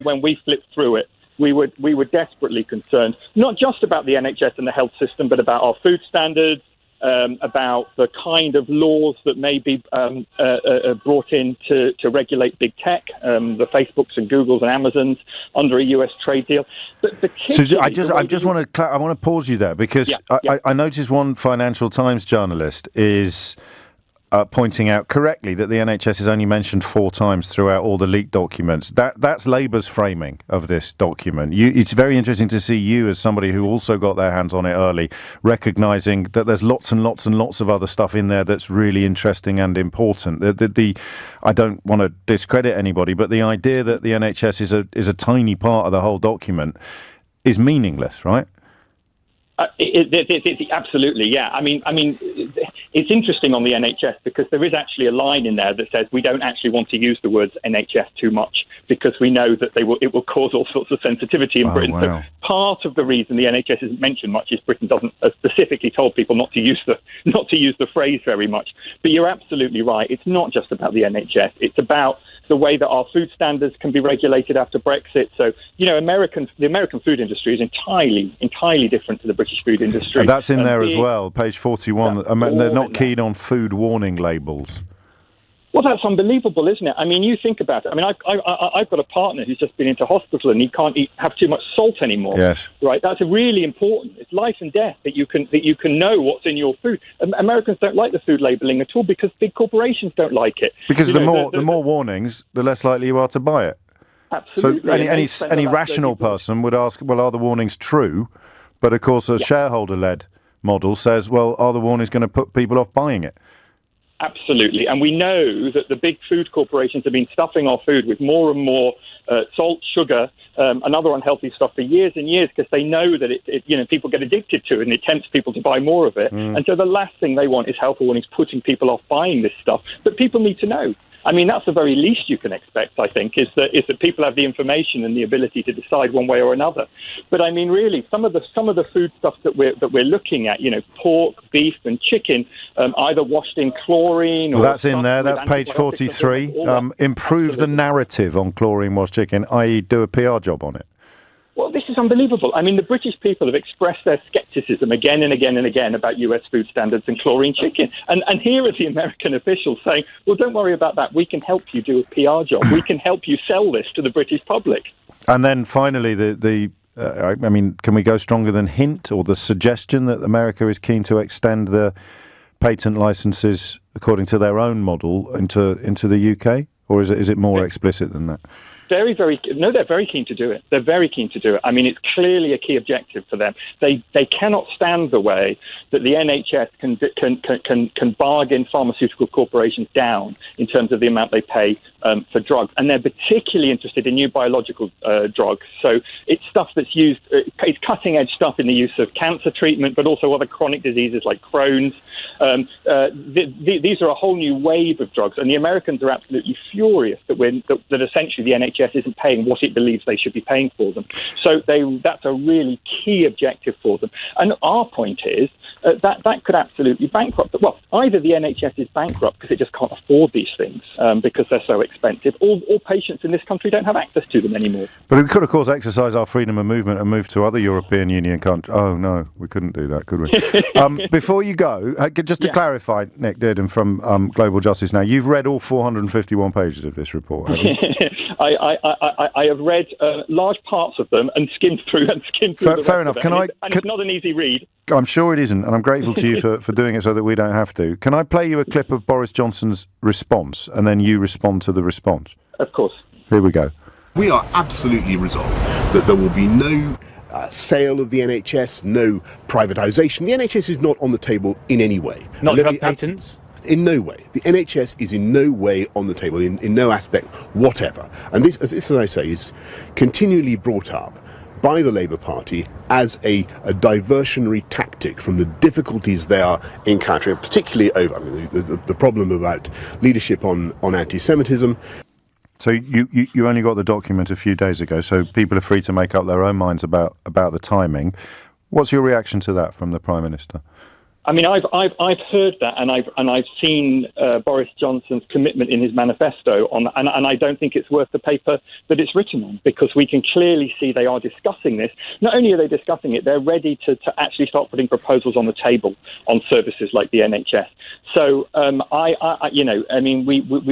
when we flipped through it, we were desperately concerned, not just about the NHS and the health system, but about our food standards, about the kind of laws that may be brought in to regulate big tech, the Facebooks and Googles and Amazons under a US trade deal. But I want to pause you there because I noticed one Financial Times journalist is pointing out correctly that the NHS is only mentioned 4 times throughout all the leaked documents. That's Labour's framing of this document. It's very interesting to see you, as somebody who also got their hands on it early, recognising that there's lots and lots and lots of other stuff in there that's really interesting and important. I don't want to discredit anybody, but the idea that the NHS is a tiny part of the whole document is meaningless, right? Absolutely, yeah. I mean, it's interesting on the NHS because there is actually a line in there that says we don't actually want to use the words NHS too much because we know that it will cause all sorts of sensitivity in Britain. Wow. So part of the reason the NHS isn't mentioned much is Britain doesn't specifically told people not to use the phrase very much. But you're absolutely right. It's not just about the NHS. It's about the way that our food standards can be regulated after Brexit. So, the American food industry is entirely different to the British food industry. And that's in there as well, page 41. They're not keen on food warning labels. Well, that's unbelievable, isn't it? I mean, you think about it. I mean, I've got a partner who's just been into hospital and he can't have too much salt anymore. Yes. Right. That's really important. It's life and death that you can know what's in your food. Americans don't like the food labelling at all because big corporations don't like it. Because the more warnings, the less likely you are to buy it. Absolutely. So any rational person would ask, well, are the warnings true? But of course, a shareholder-led model says, well, are the warnings going to put people off buying it? Absolutely. And we know that the big food corporations have been stuffing our food with more and more salt, sugar, and other unhealthy stuff for years and years because they know that people get addicted to it and it tempts people to buy more of it. And so the last thing they want is health warnings putting people off buying this stuff. But people need to know. I mean, that's the very least you can expect, I think, is that people have the information and the ability to decide one way or another. But I mean, really, some of the food stuff that we're looking at, pork, beef, and chicken, either washed in chlorine. Well, that's in there. That's page 43. Improve the narrative on chlorine washed chicken, i.e., do a PR job on it. Well, this is unbelievable. I mean, the British people have expressed their scepticism again and again and again about US food standards and chlorine chicken. And here are the American officials saying, well, don't worry about that. We can help you do a PR job. We can help you sell this to the British public. And then finally, can we go stronger than hint or the suggestion that America is keen to extend the patent licenses according to their own model into the UK? Or is it more explicit than that? They're very keen to do it. They're very keen to do it. I mean, it's clearly a key objective for them. They cannot stand the way that the NHS can bargain pharmaceutical corporations down in terms of the amount they pay for drugs, and they're particularly interested in new biological drugs. So it's stuff that's used. It's cutting edge stuff in the use of cancer treatment, but also other chronic diseases like Crohn's. These are a whole new wave of drugs, and the Americans are absolutely furious that essentially the NHS isn't paying what it believes they should be paying for them. So that's a really key objective for them. And our point is that could absolutely bankrupt them. Well, either the NHS is bankrupt because it just can't afford these things because they're so expensive, or patients in this country don't have access to them anymore. But we could, of course, exercise our freedom of movement and move to other European Union countries. Oh, no, we couldn't do that, could we? Before you go, just to clarify, Nick Dearden from Global Justice Now, you've read all 451 pages of this report, haven't you? I have read large parts of them and skimmed through Fair enough. It's not an easy read. I'm sure it isn't, and I'm grateful to you for doing it so that we don't have to. Can I play you a clip of Boris Johnson's response, and then you respond to the response? Of course. Here we go. We are absolutely resolved that there will be no sale of the NHS, no privatisation. The NHS is not on the table in any way. Not drug patents? In no way. The NHS is in no way on the table, in no aspect whatever. And this, as I say, is continually brought up by the Labour Party as a diversionary tactic from the difficulties they are encountering, particularly over the problem about leadership on anti-Semitism. So you only got the document a few days ago, so people are free to make up their own minds about the timing. What's your reaction to that from the Prime Minister? I mean, I've heard that, and I've seen Boris Johnson's commitment in his manifesto on, and I don't think it's worth the paper that it's written on, because we can clearly see they are discussing this. Not only are they discussing it, they're ready to actually start putting proposals on the table on services like the NHS. So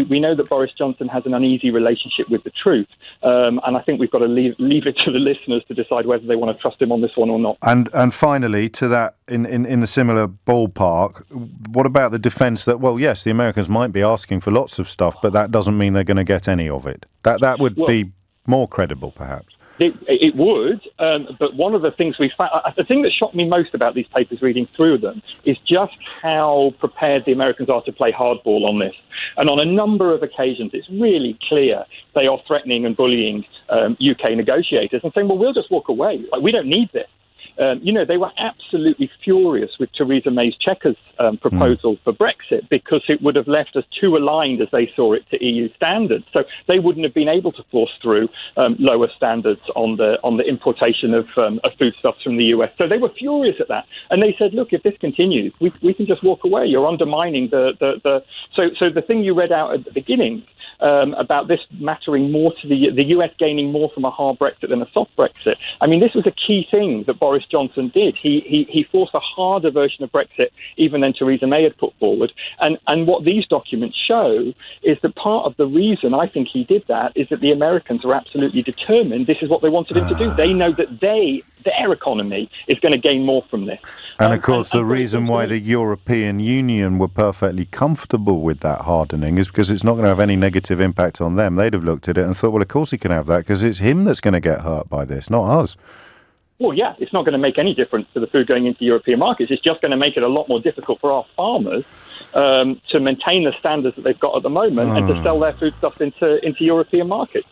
we know that Boris Johnson has an uneasy relationship with the truth, and I think we've got to leave it to the listeners to decide whether they want to trust him on this one or not. And finally, to that, in the similar ballpark, what about the defence that, well, yes, the Americans might be asking for lots of stuff, but that doesn't mean they're going to get any of it. That would be more credible, perhaps. It would, but one of the things we found, the thing that shocked me most about these papers, reading through them, is just how prepared the Americans are to play hardball on this. And on a number of occasions, it's really clear they are threatening and bullying UK negotiators and saying, well, we'll just walk away. Like, we don't need this. They were absolutely furious with Theresa May's Chequers proposal for Brexit, because it would have left us too aligned, as they saw it, to EU standards. So they wouldn't have been able to force through lower standards on the importation of foodstuffs from the US. So they were furious at that, and they said, "Look, if this continues, we can just walk away. You're undermining the." So the thing you read out at the beginning. About this mattering more to the US gaining more from a hard Brexit than a soft Brexit. I mean, this was a key thing that Boris Johnson did. He forced a harder version of Brexit even than Theresa May had put forward. And what these documents show is that part of the reason I think he did that is that the Americans are absolutely determined this is what they wanted him to do. They know that their economy is going to gain more from this. And of course, the reason why the European Union were perfectly comfortable with that hardening is because it's not going to have any negative impact on them. They'd have looked at it and thought, well, of course he can have that, because it's him that's going to get hurt by this, not us. Well, yeah, it's not going to make any difference to the food going into European markets. It's just going to make it a lot more difficult for our farmers to maintain the standards that they've got at the moment and to sell their foodstuffs into European markets.